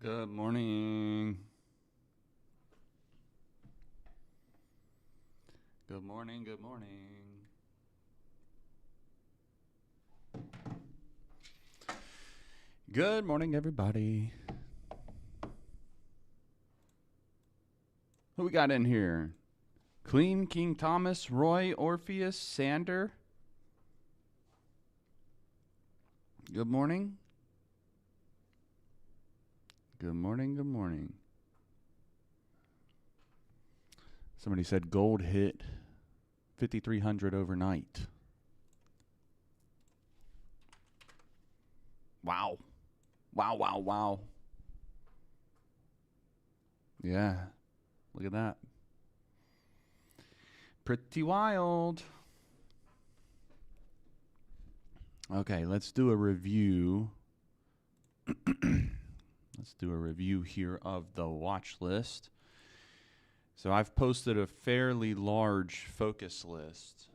Good morning. Good morning, good morning. Good morning, everybody. Who we got in here? Clean, King Thomas, Roy, Orpheus, Sander. Good morning. Good morning, good morning. Somebody said gold hit 5,300 overnight. Wow. Wow, wow, wow. Yeah, look at that. Pretty wild. Okay, let's do a review. Let's do a review here of the watch list. So I've posted a fairly large focus list,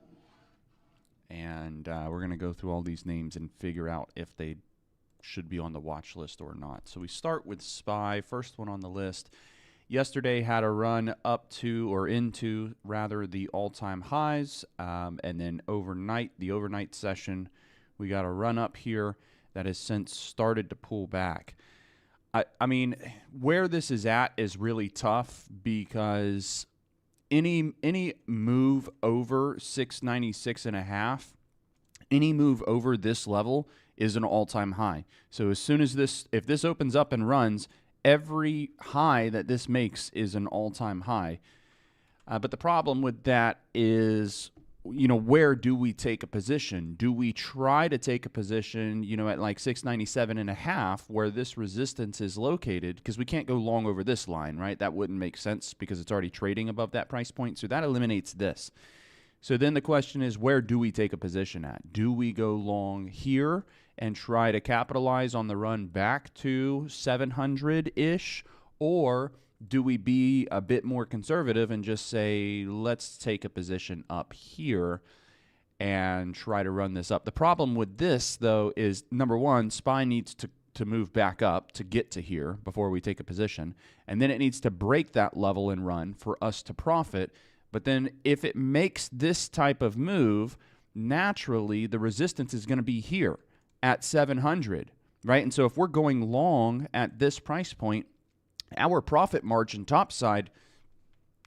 and we're going to go through all these names and figure out if they should be on the watch list or not. So we start with SPY, first one on the list. Yesterday had a run up to, or into rather, the all-time highs, and then overnight, the overnight session, we got a run up here that has since started to pull back. I mean, where this is at is really tough because any move over 696.5, any move over this level is an all-time high. So as soon as if this opens up and runs, every high that this makes is an all-time high. But the problem with that is, where do we take a position? Do we try to take a position, at like 697.5 where this resistance is located? Because we can't go long over this line, right? That wouldn't make sense because it's already trading above that price point. So that eliminates this. So then the question is, where do we take a position at? Do we go long here and try to capitalize on the run back to 700-ish? Or do we be a bit more conservative and just say, let's take a position up here and try to run this up? The problem with this, though, is, number one, SPY needs to move back up to get to here before we take a position. And then it needs to break that level and run for us to profit. But then if it makes this type of move, naturally the resistance is going to be here at 700, right? And so if we're going long at this price point, our profit margin topside,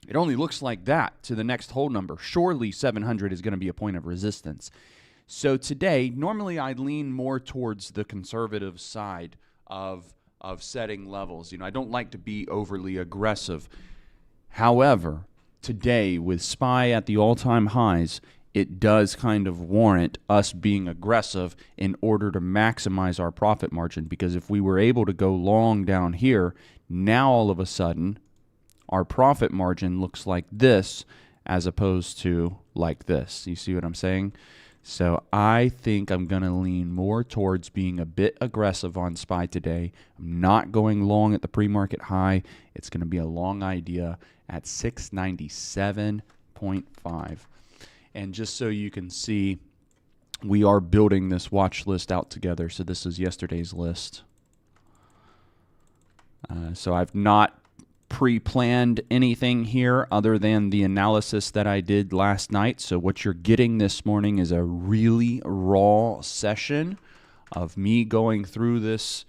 it only looks like that to the next whole number. Surely 700 is going to be a point of resistance. So today, normally I lean more towards the conservative side of setting levels. I don't like to be overly aggressive. However, today with SPY at the all-time highs, it does kind of warrant us being aggressive in order to maximize our profit margin, because if we were able to go long down here, now all of a sudden our profit margin looks like this as opposed to like this. You see what I'm saying? So I think I'm going to lean more towards being a bit aggressive on SPY today. I'm not going long at the pre-market high. It's going to be a long idea at 697.5. And just so you can see, we are building this watch list out together. So this is yesterday's list. So I've not pre-planned anything here other than the analysis that I did last night. So what you're getting this morning is a really raw session of me going through this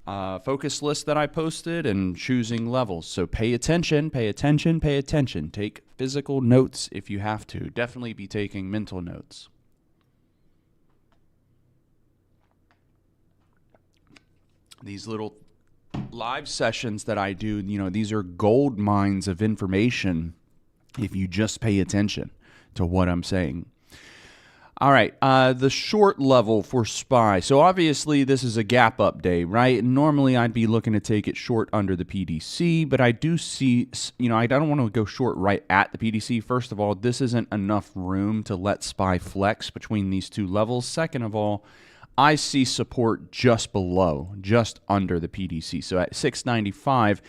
focus list that I posted and choosing levels. So pay attention, pay attention, pay attention. Take physical notes if you have to. Definitely be taking mental notes. These little live sessions that I do, these are gold mines of information if you just pay attention to what I'm saying. All right, the short level for SPY. So obviously this is a gap up day, right? Normally I'd be looking to take it short under the PDC, but I do see, I don't want to go short right at the PDC. First of all, this isn't enough room to let SPY flex between these two levels. Second of all, I see support just below, just under the PDC. So at 695,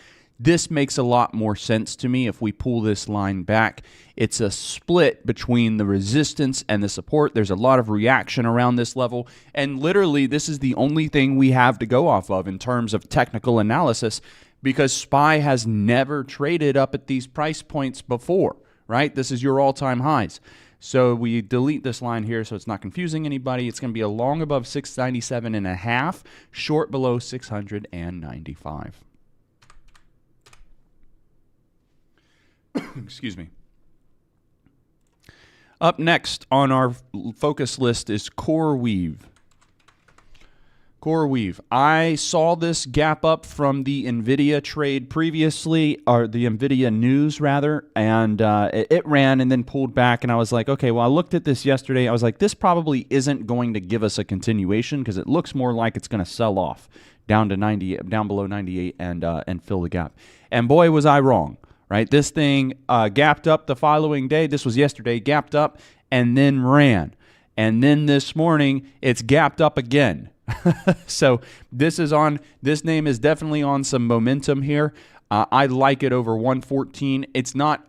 This makes a lot more sense to me if we pull this line back. It's a split between the resistance and the support. There's a lot of reaction around this level, and literally this is the only thing we have to go off of in terms of technical analysis, because SPY has never traded up at these price points before, right? This is your all-time highs. So we delete this line here so it's not confusing anybody. It's going to be a long above 697.5, short below 695. Excuse me. Up next on our focus list is CoreWeave. CoreWeave. I saw this gap up from the Nvidia trade previously, or the Nvidia news rather, and it ran and then pulled back, and I was like, okay, well, I looked at this yesterday. I was like, this probably isn't going to give us a continuation because it looks more like it's going to sell off down to 90, down below 98, and fill the gap. And boy, was I wrong, right? This thing gapped up the following day. This was yesterday, gapped up and then ran. And then this morning, it's gapped up again. So this name is definitely on some momentum here. I like it over 114. It's not,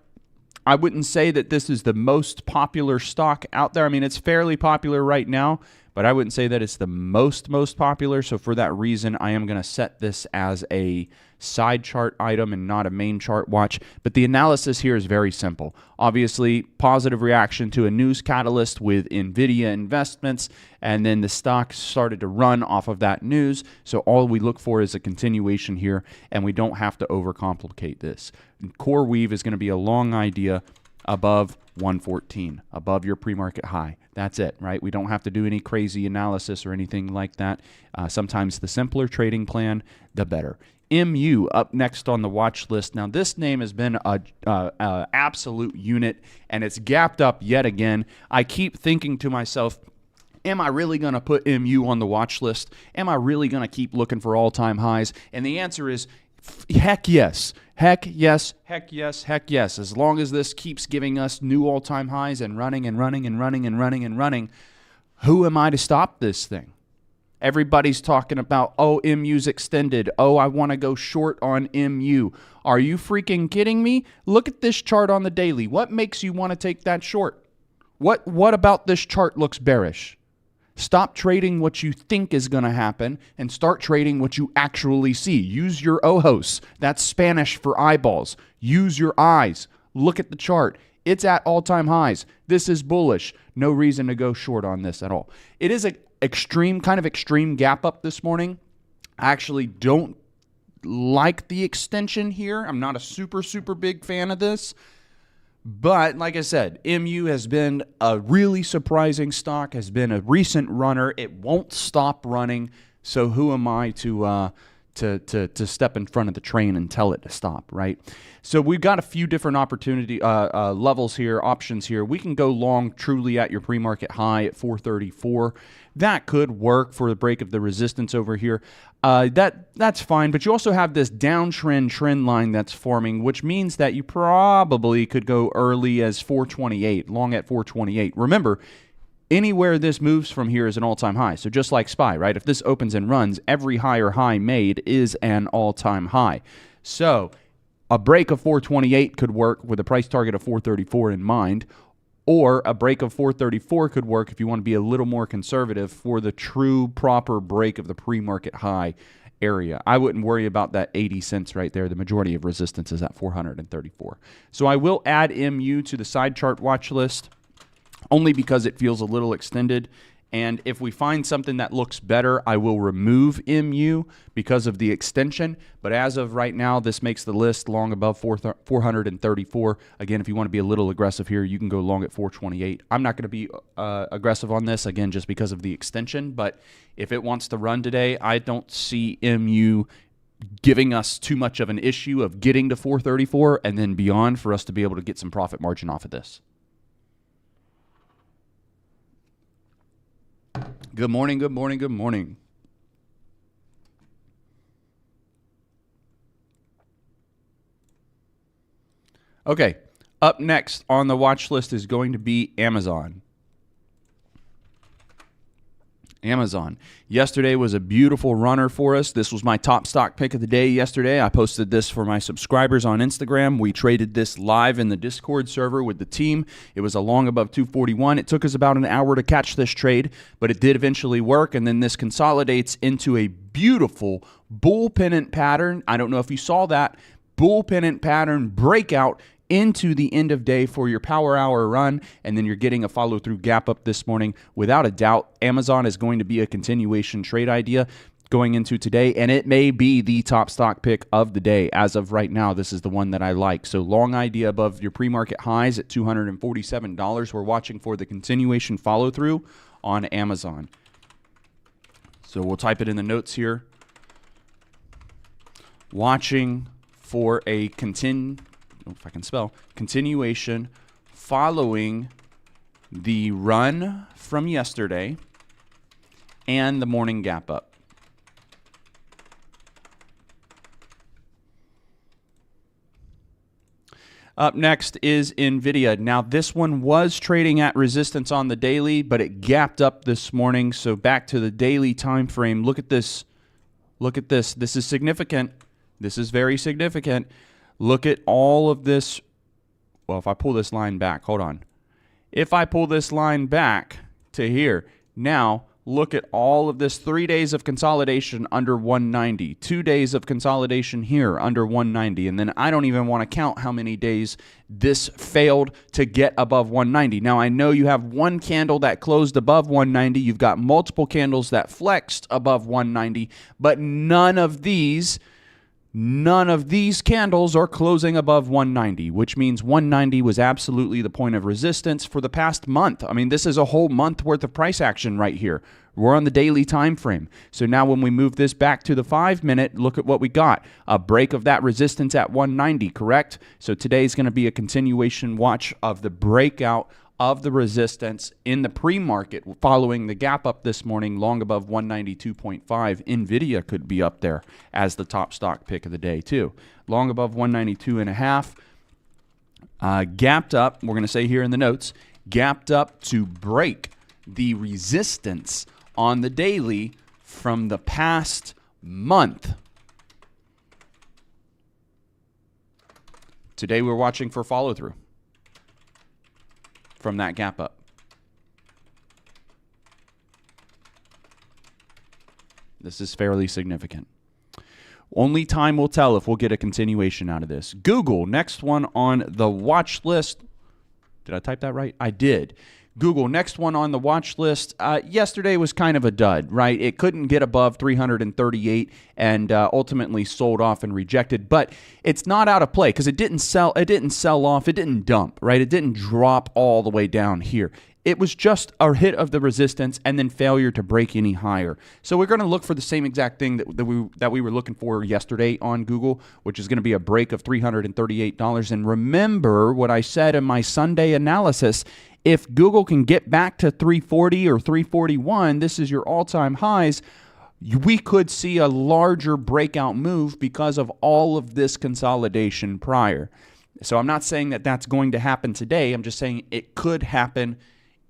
I wouldn't say that this is the most popular stock out there. I mean, it's fairly popular right now, but I wouldn't say that it's the most popular. So for that reason, I am going to set this as a side chart item and not a main chart watch. But the analysis here is very simple. Obviously, positive reaction to a news catalyst with Nvidia investments, and then the stock started to run off of that news. So all we look for is a continuation here, and we don't have to overcomplicate this. CoreWeave is going to be a long idea above 114, above your pre-market high. That's it, right? We don't have to do any crazy analysis or anything like that. Sometimes the simpler trading plan, the better. MU up next on the watch list. Now, this name has been a absolute unit, and it's gapped up yet again. I keep thinking to myself, am I really going to put MU on the watch list? Am I really going to keep looking for all-time highs? And the answer is heck yes. Heck yes, heck yes, heck yes. As long as this keeps giving us new all-time highs and running and running and running and running and running, who am I to stop this thing? Everybody's talking about, oh, MU's extended. Oh, I want to go short on MU. Are you freaking kidding me? Look at this chart on the daily. What makes you want to take that short? What about this chart looks bearish? Stop trading what you think is going to happen and start trading what you actually see. Use your ojos. That's Spanish for eyeballs. Use your eyes. Look at the chart. It's at all-time highs. This is bullish. No reason to go short on this at all. It is a kind of extreme gap up this morning. I actually don't like the extension here. I'm not a super big fan of this. But like I said, MU has been a really surprising stock, has been a recent runner. It won't stop running. So who am I to step in front of the train and tell it to stop, right? So we've got a few different opportunity levels here, options here. We can go long truly at your pre-market high at 434. That could work for the break of the resistance over here. That's fine, but you also have this downtrend trend line that's forming, which means that you probably could go early as 428, long at 428. Remember, anywhere this moves from here is an all-time high. So just like SPY, right? If this opens and runs, every higher high made is an all-time high. So a break of 428 could work with a price target of 434 in mind, or a break of 434 could work if you want to be a little more conservative for the true proper break of the pre-market high area. I wouldn't worry about that 80 cents right there. The majority of resistance is at 434. So I will add MU to the side chart watch list only because it feels a little extended. And if we find something that looks better, I will remove MU because of the extension. But as of right now, this makes the list long above 434. Again, if you want to be a little aggressive here, you can go long at 428. I'm not going to be aggressive on this, again, just because of the extension. But if it wants to run today, I don't see MU giving us too much of an issue of getting to 434 and then beyond for us to be able to get some profit margin off of this. Good morning, good morning, good morning. Okay, up next on the watch list is going to be Amazon. Amazon. Yesterday was a beautiful runner for us. This was my top stock pick of the day yesterday. I posted this for my subscribers on Instagram. We traded this live in the Discord server with the team. It was a long above 241. It took us about an hour to catch this trade, but it did eventually work, and then this consolidates into a beautiful bull pennant pattern. I don't know if you saw that. Bull pennant pattern breakout into the end of day for your power hour run, and then you're getting a follow-through gap up this morning. Without a doubt, Amazon is going to be a continuation trade idea going into today, and it may be the top stock pick of the day. As of right now, this is the one that I like. So long idea above your pre-market highs at $247. We're watching for the continuation follow-through on Amazon. So we'll type it in the notes here. Watching for a continuation following the run from yesterday and the morning gap up. Up next is Nvidia. Now, this one was trading at resistance on the daily, but it gapped up this morning. So back to the daily time frame. Look at this. Look at this. This is significant. This is very significant. Look at all of this. Well, if I pull this line back, hold on. If I pull this line back to here, now look at all of this 3 days of consolidation under 190, 2 days of consolidation here under 190, and then I don't even want to count how many days this failed to get above 190. Now, I know you have one candle that closed above 190. You've got multiple candles that flexed above 190, but none of these candles are closing above 190, which means 190 was absolutely the point of resistance for the past month. I mean, this is a whole month worth of price action right here. We're on the daily time frame. So now when we move this back to the 5-minute, look at what we got. A break of that resistance at 190, correct? So today's going to be a continuation watch of the breakout of the resistance in the pre-market following the gap up this morning long above 192.5. Nvidia could be up there as the top stock pick of the day too. Long above 192.5. Gapped up, we're going to say here in the notes, gapped up to break the resistance on the daily from the past month. Today we're watching for follow-through from that gap up. This is fairly significant. Only time will tell if we'll get a continuation out of this. Google, next one on the watch list. Did I type that right? I did. Google, next one on the watch list. Yesterday was kind of a dud, right? It couldn't get above 338 and ultimately sold off and rejected. But it's not out of play because it didn't sell. It didn't sell off. It didn't dump, right? It didn't drop all the way down here. It was just a hit of the resistance and then failure to break any higher. So we're going to look for the same exact thing that we were looking for yesterday on Google, which is going to be a break of $338. And remember what I said in my Sunday analysis. If Google can get back to 340 or 341, this is your all-time highs, we could see a larger breakout move because of all of this consolidation prior. So I'm not saying that that's going to happen today. I'm just saying it could happen,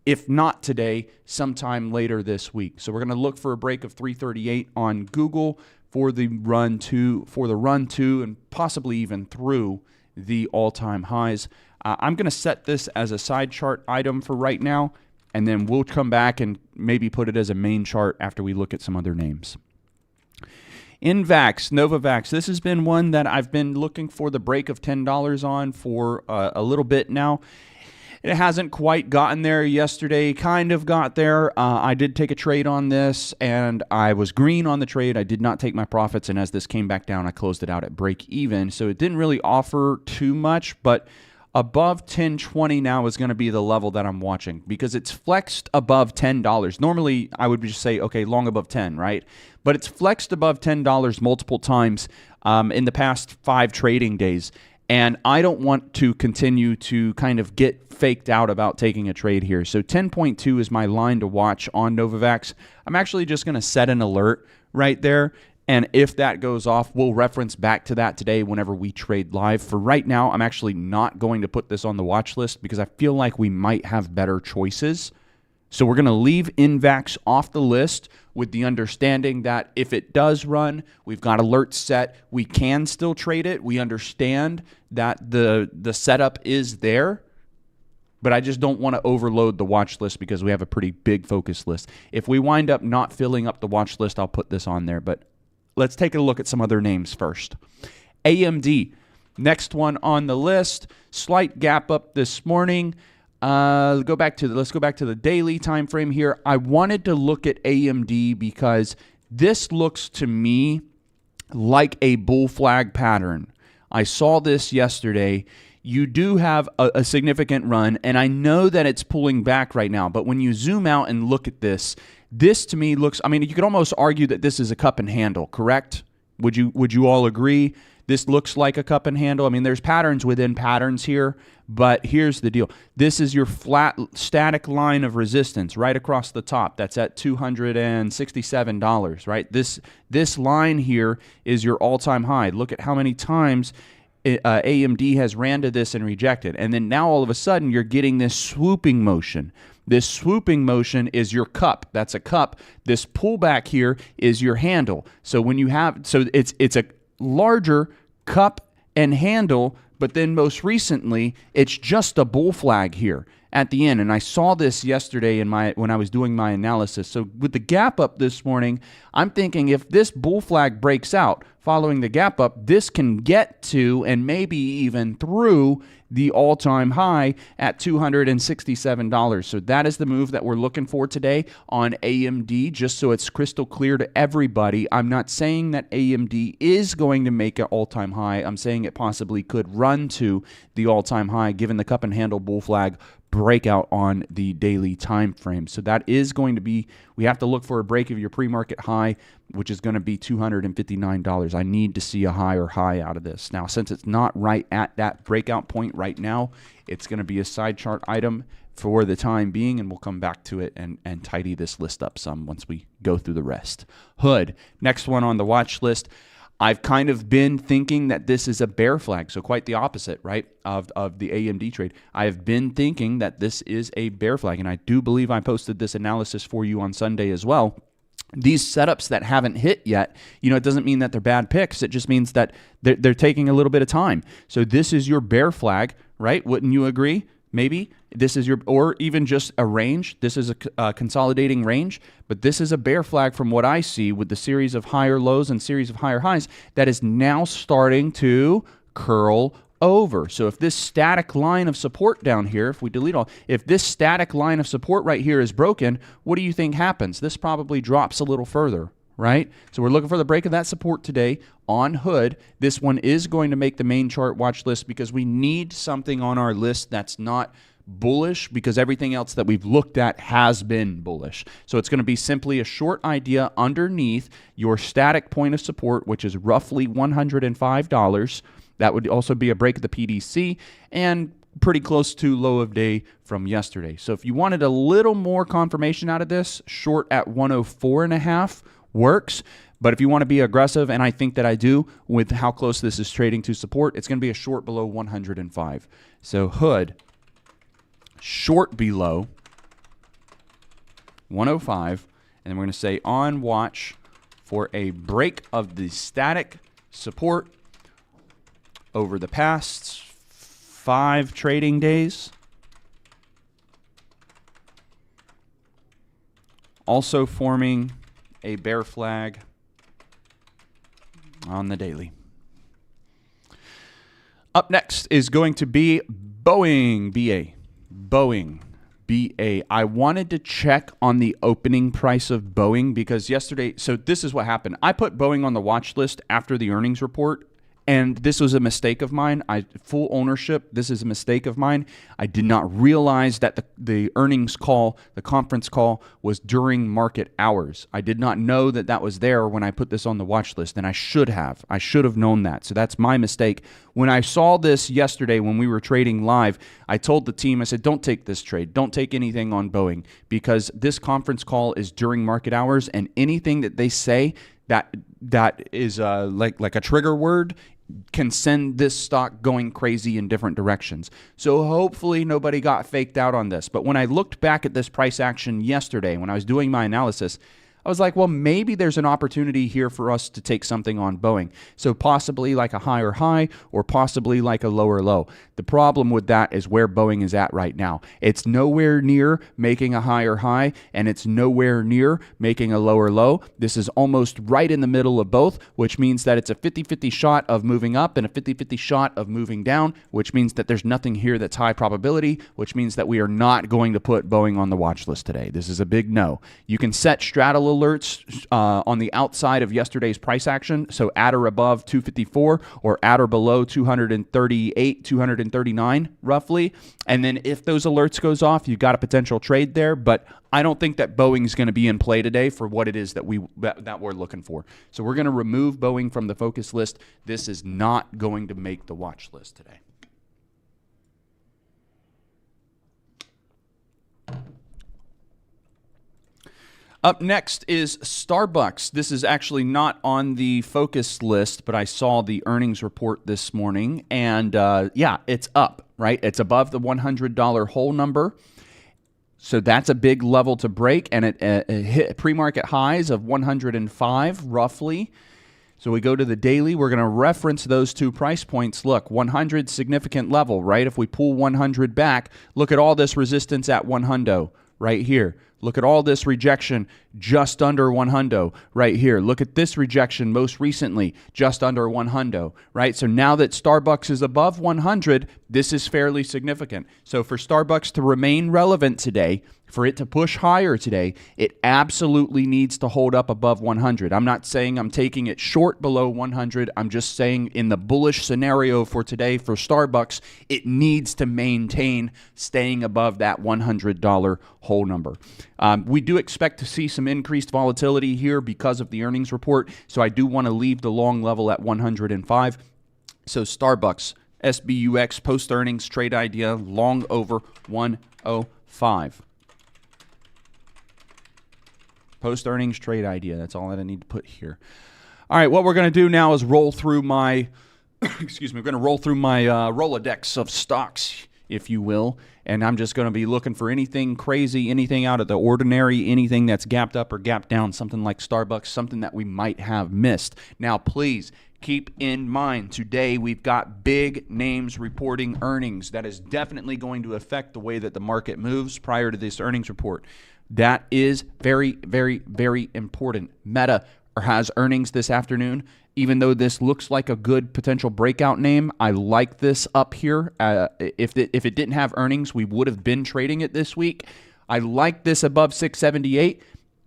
if not today, sometime later this week. So we're going to look for a break of 338 on Google for the run to, and possibly even through the all-time highs. I'm going to set this as a side chart item for right now, and then we'll come back and maybe put it as a main chart after we look at some other names. Novavax. This has been one that I've been looking for the break of $10 on for a little bit now. It hasn't quite gotten there. Yesterday kind of got there. I did take a trade on this, and I was green on the trade. I did not take my profits, and as this came back down, I closed it out at break even. So it didn't really offer too much, but above 1020 now is going to be the level that I'm watching because it's flexed above $10. Normally, I would just say, okay, long above 10, right? But it's flexed above $10 multiple times in the past 5 trading days. And I don't want to continue to kind of get faked out about taking a trade here. So 10.2 is my line to watch on Novavax. I'm actually just going to set an alert right there. And if that goes off, we'll reference back to that today whenever we trade live. For right now, I'm actually not going to put this on the watch list because I feel like we might have better choices So we're going to leave Invax off the list with the understanding that if it does run, we've got alerts set. We can still trade it. We understand that the setup is there, but I just don't want to overload the watch list because we have a pretty big focus list. If we wind up not filling up the watch list, I'll put this on there. But let's take a look at some other names first. AMD, next one on the list. Slight gap up this morning. Let's go back to the daily time frame here. I wanted to look at AMD because this looks to me like a bull flag pattern. I saw this yesterday. You do have a significant run, and I know that it's pulling back right now, but when you zoom out and look at this to me looks, I mean, you could almost argue that this is a cup and handle, correct? Would you all agree? This looks like a cup and handle. I mean, there's patterns within patterns here, but here's the deal. This is your flat static line of resistance right across the top. That's at $267, right? This line here is your all-time high. Look at how many times AMD has ran to this and rejected. And then now all of a sudden you're getting this swooping motion. This swooping motion is your cup. That's a cup. This pullback here is your handle. So when you have, so it's a larger cup and handle, but then most recently it's just a bull flag here at the end. And I saw this yesterday when I was doing my analysis. So with the gap up this morning, I'm thinking if this bull flag breaks out following the gap up, this can get to and maybe even through the all-time high at $267. So that is the move that we're looking for today on AMD, just so it's crystal clear to everybody. I'm not saying that AMD is going to make an all-time high. I'm saying it possibly could run to the all-time high given the cup and handle bull flag breakout on the daily time frame. So that is going to be, we have to look for a break of your pre-market high, which is going to be $259. I need to see a higher high out of this. Now, since it's not right at that breakout point right now, it's going to be a side chart item for the time being, and we'll come back to it and tidy this list up some once we go through the rest. Hood, next one on the watch list. I've kind of been thinking that this is a bear flag, so quite the opposite, right, of the AMD trade. I have been thinking that this is a bear flag, and I do believe I posted this analysis for you on Sunday as well. These setups that haven't hit yet, it doesn't mean that they're bad picks. It just means that they're taking a little bit of time. So this is your bear flag, right? Wouldn't you agree? Maybe this is or even just a range. This is a consolidating range, but this is a bear flag from what I see with the series of higher lows and series of higher highs that is now starting to curl over. So if this static line of support down here, if we delete all, if this static line of support right here is broken, what do you think happens? This probably drops a little further, right? So we're looking for the break of that support today on Hood. This one is going to make the main chart watch list because we need something on our list that's not bullish, because everything else that we've looked at has been bullish. So it's going to be simply a short idea underneath your static point of support, which is roughly $105. That would also be a break of the PDC and pretty close to low of day from yesterday. So if you wanted a little more confirmation out of this, short at 104.5 works. But if you want to be aggressive, and I think that I do with how close this is trading to support, it's going to be a short below 105. So Hood, short below 105, and then we're going to say on watch for a break of the static support over the past 5 trading days. Also forming a bear flag on the daily. Up next is going to be Boeing, BA. Boeing, BA. I wanted to check on the opening price of Boeing because yesterday, so this is what happened. I put Boeing on the watch list after the earnings report, and this was a mistake of mine. Full ownership, this is a mistake of mine. I did not realize that the earnings call, the conference call, was during market hours. I did not know that that was there when I put this on the watch list, and I should have. I should have known that, so that's my mistake. When I saw this yesterday when we were trading live, I told the team, I said, don't take this trade. Don't take anything on Boeing because this conference call is during market hours, and anything that they say that is like a trigger word, can send this stock going crazy in different directions. So hopefully nobody got faked out on this. But when I looked back at this price action yesterday, when I was doing my analysis, I was like, well, maybe there's an opportunity here for us to take something on Boeing. So possibly like a higher high or possibly like a lower low. The problem with that is where Boeing is at right now. It's nowhere near making a higher high and it's nowhere near making a lower low. This is almost right in the middle of both, which means that it's a 50-50 shot of moving up and a 50-50 shot of moving down, which means that there's nothing here that's high probability, which means that we are not going to put Boeing on the watch list today. This is a big no. You can set straddle alerts on the outside of yesterday's price action, so at or above 254 or at or below 238, 239 roughly, and then if those alerts goes off, you got a potential trade there, but I don't think that Boeing's going to be in play today for what it is that we're looking for. So we're going to remove Boeing from the focus list. This is not going to make the watch list today. Up next is Starbucks. This is actually not on the focus list, but I saw the earnings report this morning, and yeah, it's up, right? It's above the $100 whole number, so that's a big level to break, and it hit pre-market highs of 105 roughly. So we go to the daily. We're going to reference those two price points. Look, 100 significant level, right? If we pull 100 back, look at all this resistance at 100 right here. Look at all this rejection just under 100 right here. Look at this rejection most recently, just under 100, right? So now that Starbucks is above 100, this is fairly significant. So for Starbucks to remain relevant today, for it to push higher today, it absolutely needs to hold up above 100. I'm not saying I'm taking it short below 100. I'm just saying in the bullish scenario for today for Starbucks, it needs to maintain staying above that $100 whole number. We do expect to see some increased volatility here because of the earnings report, so I do want to leave the long level at 105. So Starbucks, SBUX, post-earnings, trade idea, long over 105. Post-earnings trade idea. That's all that I need to put here. All right, what we're going to do now is roll through my, excuse me, we're going to roll through my Rolodex of stocks, if you will, and I'm just going to be looking for anything crazy, anything out of the ordinary, anything that's gapped up or gapped down, something like Starbucks, something that we might have missed. Now, please keep in mind, today we've got big names reporting earnings. That is definitely going to affect the way that the market moves prior to this earnings report. That is very, very, very important. Meta has earnings this afternoon. Even though this looks like a good potential breakout name, I like this up here. If it didn't have earnings, we would have been trading it this week. I like this above 678,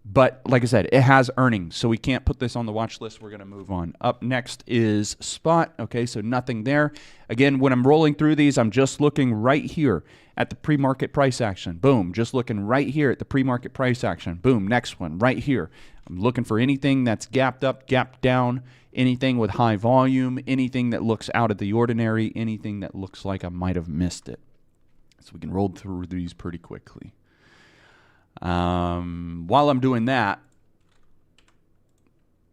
but like I said, it has earnings, so we can't put this on the watch list. We're going to move on. Up next is Spot. Okay, so nothing there. Again, when I'm rolling through these, I'm just looking right here at the pre-market price action. Boom, just looking right here at the pre-market price action. Boom, next one right here. I'm looking for anything that's gapped up, gapped down, anything with high volume, anything that looks out of the ordinary, anything that looks like I might have missed it. So we can roll through these pretty quickly. While I'm doing that,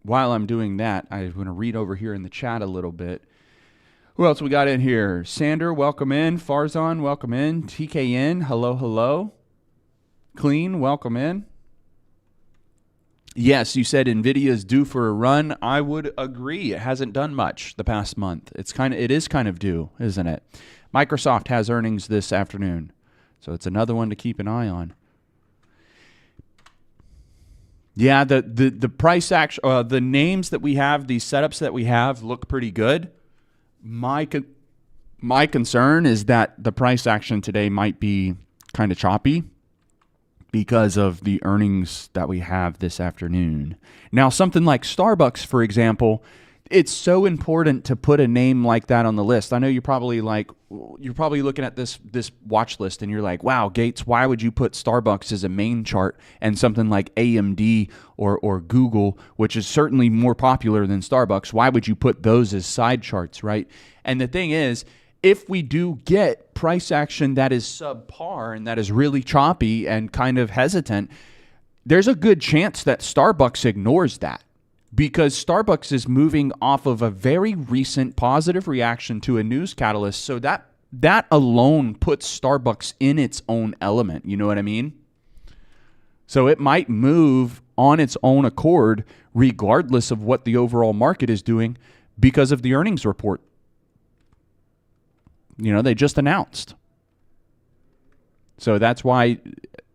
I'm going to read over here in the chat a little bit. Who else we got in here? Sander, welcome in. Farzan, welcome in. TKN, hello, hello. Clean, welcome in. Yes, you said Nvidia is due for a run. I would agree. It hasn't done much the past month. It is kind of due, isn't it? Microsoft has earnings this afternoon, so it's another one to keep an eye on. Yeah, the price action, the names that we have, these setups that we have look pretty good. My concern is that the price action today might be kind of choppy because of the earnings that we have this afternoon. Now, something like Starbucks, for example, it's so important to put a name like that on the list. I know you're probably looking at this watch list and you're like, wow, Gates, why would you put Starbucks as a main chart and something like AMD or Google, which is certainly more popular than Starbucks, why would you put those as side charts, right? And the thing is, if we do get price action that is subpar and that is really choppy and kind of hesitant, there's a good chance that Starbucks ignores that. because Starbucks is moving off of a very recent positive reaction to a news catalyst. So that alone puts Starbucks in its own element. You know what I mean? So it might move on its own accord regardless of what the overall market is doing because of the earnings report. You know, they just announced. So that's why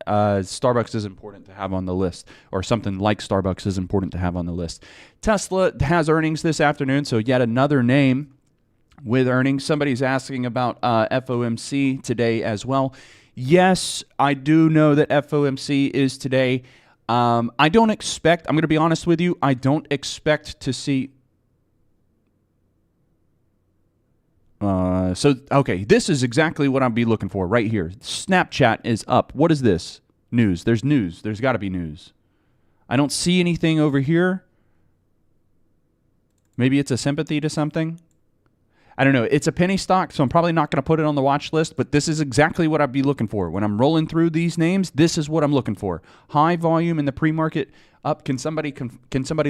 Starbucks is important to have on the list, or something like Starbucks is important to have on the list. Tesla has earnings this afternoon, so yet another name with earnings. Somebody's asking about FOMC today as well. Yes, I do know that FOMC is today. I don't expect, I'm going to be honest with you, I don't expect to see. Okay, this is exactly what I'll be looking for right here. Snapchat is up. What is this? News. There's news. There's got to be news. I don't see anything over here. Maybe it's a sympathy to something. I don't know. It's a penny stock, so I'm probably not going to put it on the watch list, but this is exactly what I'd be looking for. When I'm rolling through these names, this is what I'm looking for. High volume in the pre-market up. Can somebody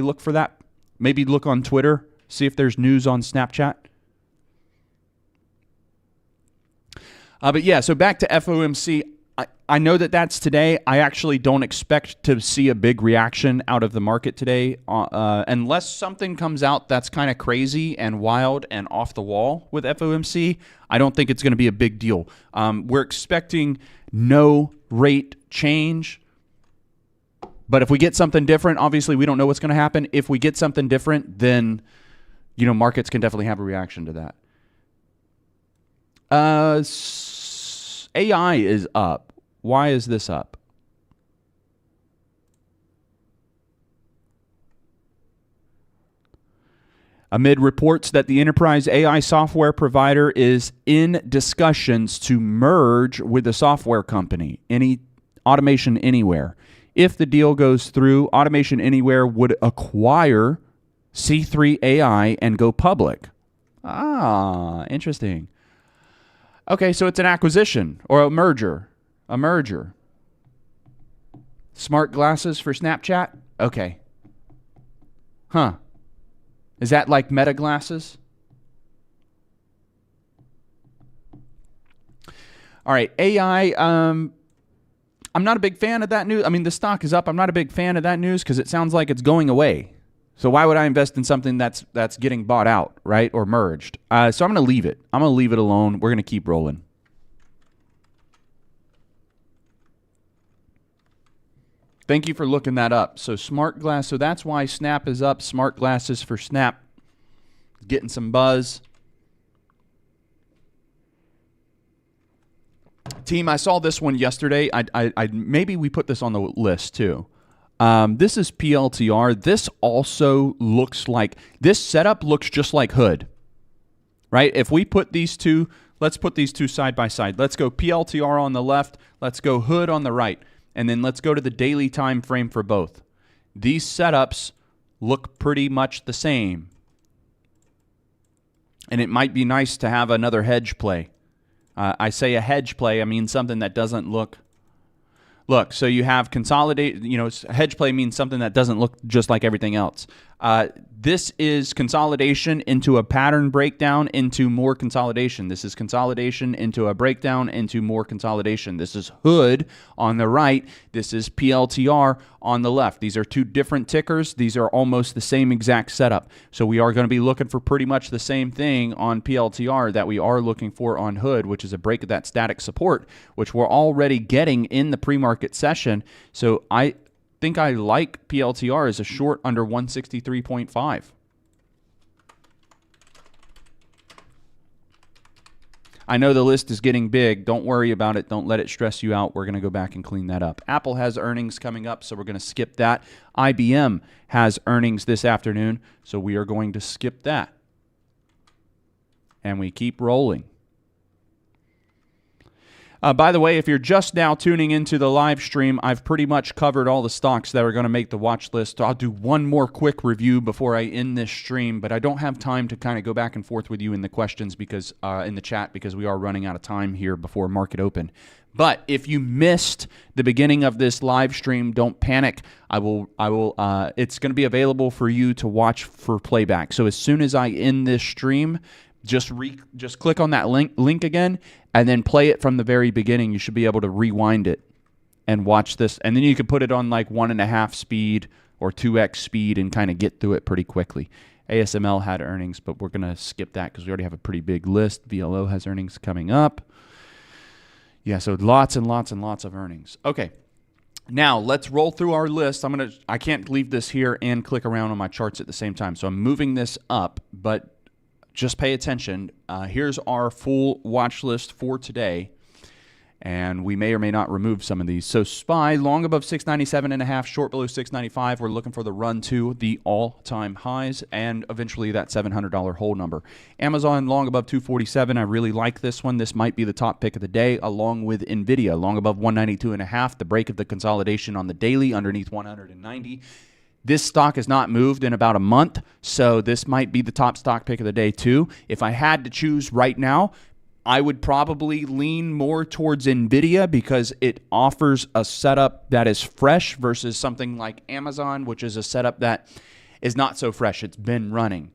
look for that? Maybe look on Twitter, see if there's news on Snapchat. But yeah, so back to FOMC. I know that that's today. I actually don't expect to see a big reaction out of the market today unless something comes out that's kind of crazy and wild and off the wall with FOMC. I don't think it's going to be a big deal. We're expecting no rate change. But if we get something different, obviously we don't know what's going to happen. If we get something different, then, you know, markets can definitely have a reaction to that. AI is up. Why is this up? Amid reports that the enterprise AI software provider is in discussions to merge with the software company, Automation Anywhere. If the deal goes through, Automation Anywhere would acquire C3 AI and go public. Ah, interesting. Okay, so it's an acquisition or a merger. A merger. Smart glasses for Snapchat? Okay. Huh. Is that like Meta glasses? All right, AI. I'm not a big fan of that news. I mean, the stock is up. I'm not a big fan of that news because it sounds like it's going away. So why would I invest in something that's getting bought out, right, or merged? So I'm going to leave it. I'm going to leave it alone. We're going to keep rolling. Thank you for looking that up. So smart glass. So that's why Snap is up. Smart glasses for Snap. Getting some buzz. Team, I saw this one yesterday. I maybe we put this on the list too. This is PLTR. This also looks like, this setup looks just like Hood, right? If we put these two, let's put these two side by side. Let's go PLTR on the left. Let's go Hood on the right. And then let's go to the daily time frame for both. These setups look pretty much the same. And it might be nice to have another hedge play. I say a hedge play, I mean something that doesn't look. Look, so you have consolidate, you know, hedge play means something that doesn't look just like everything else. This is consolidation into a pattern breakdown into more consolidation. This is consolidation into a breakdown into more consolidation. This is Hood on the right. This is PLTR on the left. These are two different tickers. These are almost the same exact setup. So we are going to be looking for pretty much the same thing on PLTR that we are looking for on Hood, which is a break of that static support, which we're already getting in the pre-market session. So I think I like PLTR as a short under 163.5. I know the list is getting big. Don't worry about it. Don't let it stress you out. We're going to go back and clean that up. Apple has earnings coming up, so we're going to skip that. IBM has earnings this afternoon, so we are going to skip that. And we keep rolling. By the way, if you're just now tuning into the live stream, I've pretty much covered all the stocks that are going to make the watch list. I'll do one more quick review before I end this stream, but I don't have time to kind of go back and forth with you in the questions because in the chat because we are running out of time here before market open. But if you missed the beginning of this live stream, don't panic. It's going to be available for you to watch for playback. So as soon as I end this stream, just click on that link again and then play it from the very beginning. You should be able to rewind it and watch this. And then you can put it on like 1.5 speed or 2x speed and kind of get through it pretty quickly. ASML had earnings, but we're going to skip that because we already have a pretty big list. VLO has earnings coming up. Yeah, so lots and lots and lots of earnings. Okay, now let's roll through our list. I can't leave this here and click around on my charts at the same time, so I'm moving this up, but just pay attention. Here's our full watch list for today, and we may or may not remove some of these. So SPY, long above 697.5, short below 695. We're looking for the run to the all-time highs and eventually that $700 hold number. Amazon, long above 247. I really like this one. This might be the top pick of the day, along with Nvidia, long above 192.5, the break of the consolidation on the daily underneath 190. This stock has not moved in about a month, so this might be the top stock pick of the day too. If I had to choose right now, I would probably lean more towards Nvidia because it offers a setup that is fresh versus something like Amazon, which is a setup that is not so fresh. It's been running.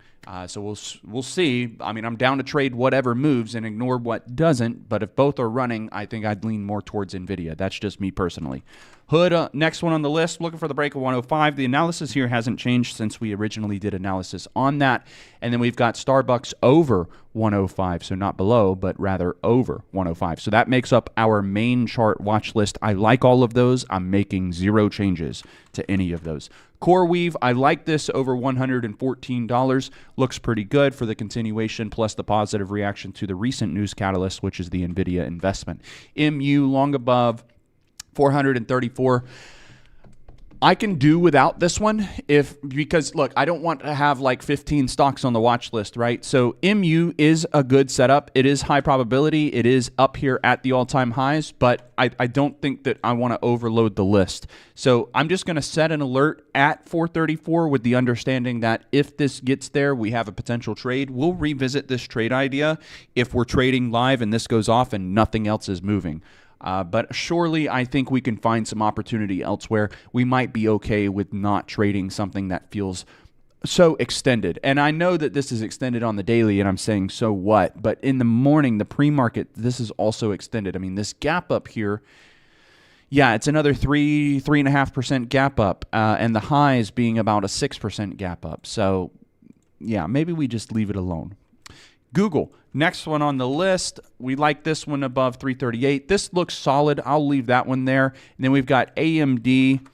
So we'll see. I mean, I'm down to trade whatever moves and ignore what doesn't, but if both are running, I think I'd lean more towards Nvidia. That's just me personally. Hood, next one on the list, looking for the break of 105. The analysis here hasn't changed since we originally did analysis on that. And then we've got Starbucks over 105, so not below, but rather over 105. So that makes up our main chart watch list. I like all of those. I'm making zero changes to any of those. CoreWeave, I like this over $114. Looks pretty good for the continuation plus the positive reaction to the recent news catalyst, which is the Nvidia investment. MU, long above 434. I can do without this one because look, I don't want to have like 15 stocks on the watch list, right? So MU is a good setup. It is high probability. It is up here at the all-time highs, but I don't think that I want to overload the list. So I'm just going to set an alert at 434 with the understanding that if this gets there, we have a potential trade. We'll revisit this trade idea if we're trading live and this goes off and nothing else is moving. But surely I think we can find some opportunity elsewhere. We might be okay with not trading something that feels so extended. And I know that this is extended on the daily, and I'm saying so what? But in the morning, the pre-market, this is also extended. I mean, this gap up here, yeah, it's another 3.5% gap up, and the highs being about a 6% gap up. So, yeah, maybe we just leave it alone. Google, next one on the list. We like this one above 338. This looks solid. I'll leave that one there. And then we've got AMD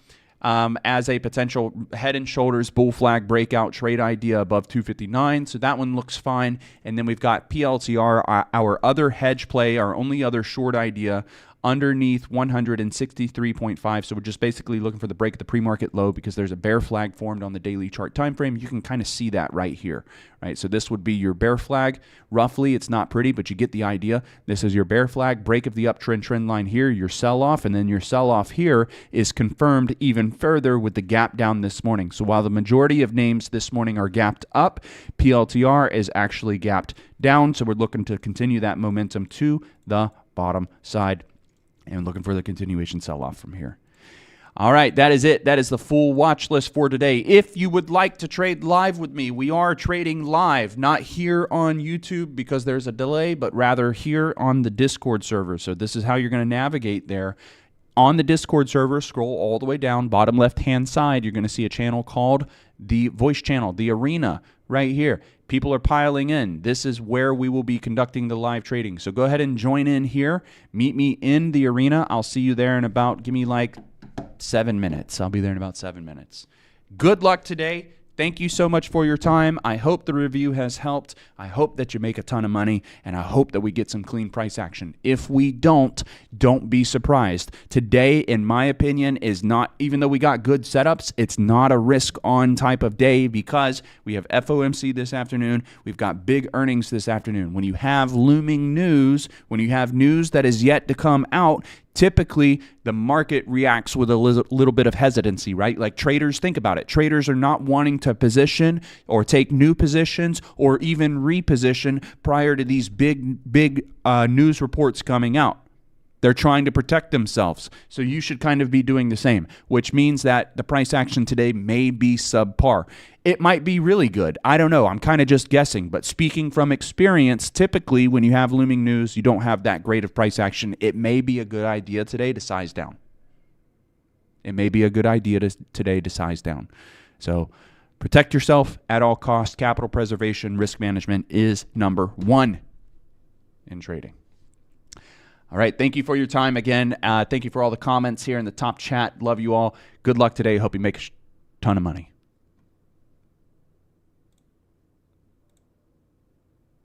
as a potential head and shoulders bull flag breakout trade idea above 259. So that one looks fine. And then we've got PLTR, our other hedge play, our only other short idea underneath 163.5. So we're just basically looking for the break of the pre-market low because there's a bear flag formed on the daily chart time frame. You can kind of see that right here, right? So this would be your bear flag. Roughly, it's not pretty, but you get the idea. This is your bear flag, break of the uptrend trend line here, your sell-off, and then your sell-off here is confirmed even further with the gap down this morning. So while the majority of names this morning are gapped up, PLTR is actually gapped down. So we're looking to continue that momentum to the bottom side and looking for the continuation sell-off from here. All right, that is it. That is the full watch list for today. If you would like to trade live with me, we are trading live, not here on YouTube because there's a delay, but rather here on the Discord server. So this is how you're going to navigate there. On the Discord server, scroll all the way down, bottom left-hand side, you're going to see a channel called the voice channel, the arena, right here. People are piling in. This is where we will be conducting the live trading. So go ahead and join in here. Meet me in the arena. I'll see you there in about, give me like 7 minutes. I'll be there in about 7 minutes. Good luck today. Thank you so much for your time. I hope the review has helped. I hope that you make a ton of money, and I hope that we get some clean price action. If we don't be surprised. Today, in my opinion, is not, even though we got good setups, it's not a risk-on type of day because we have FOMC this afternoon. We've got big earnings this afternoon. When you have looming news, when you have news that is yet to come out, typically, the market reacts with a little bit of hesitancy, right? Like traders, think about it. Traders are not wanting to position or take new positions or even reposition prior to these big news reports coming out. They're trying to protect themselves. So you should kind of be doing the same, which means that the price action today may be subpar. It might be really good. I don't know. I'm kind of just guessing. But speaking from experience, typically when you have looming news, you don't have that great of price action. It may be a good idea today to size down. It may be a good idea today to size down. So protect yourself at all costs. Capital preservation, risk management is number one in trading. All right. Thank you for your time again. Thank you for all the comments here in the top chat. Love you all. Good luck today. Hope you make a ton of money.